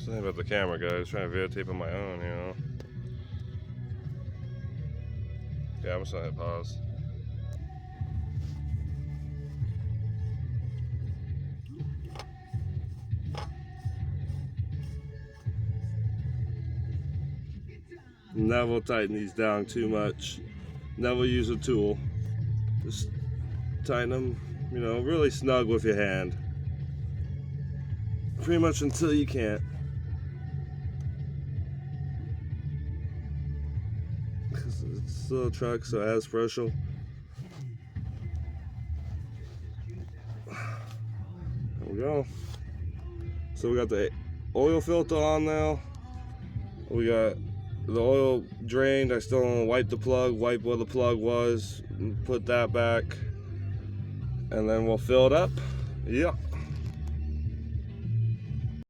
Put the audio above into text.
Something about the camera, guys. Trying to videotape on my own, you know. Yeah, I'm just gonna hit pause. Never tighten these down too much. Never use a tool. Just tighten them, you know, really snug with your hand. Pretty much until you can't. Because it's still a truck, so it has pressure. There we go. So we got the oil filter on now. We got the oil drained. I still want to wipe the plug, wipe where the plug was, put that back, and then we'll fill it up. Yep.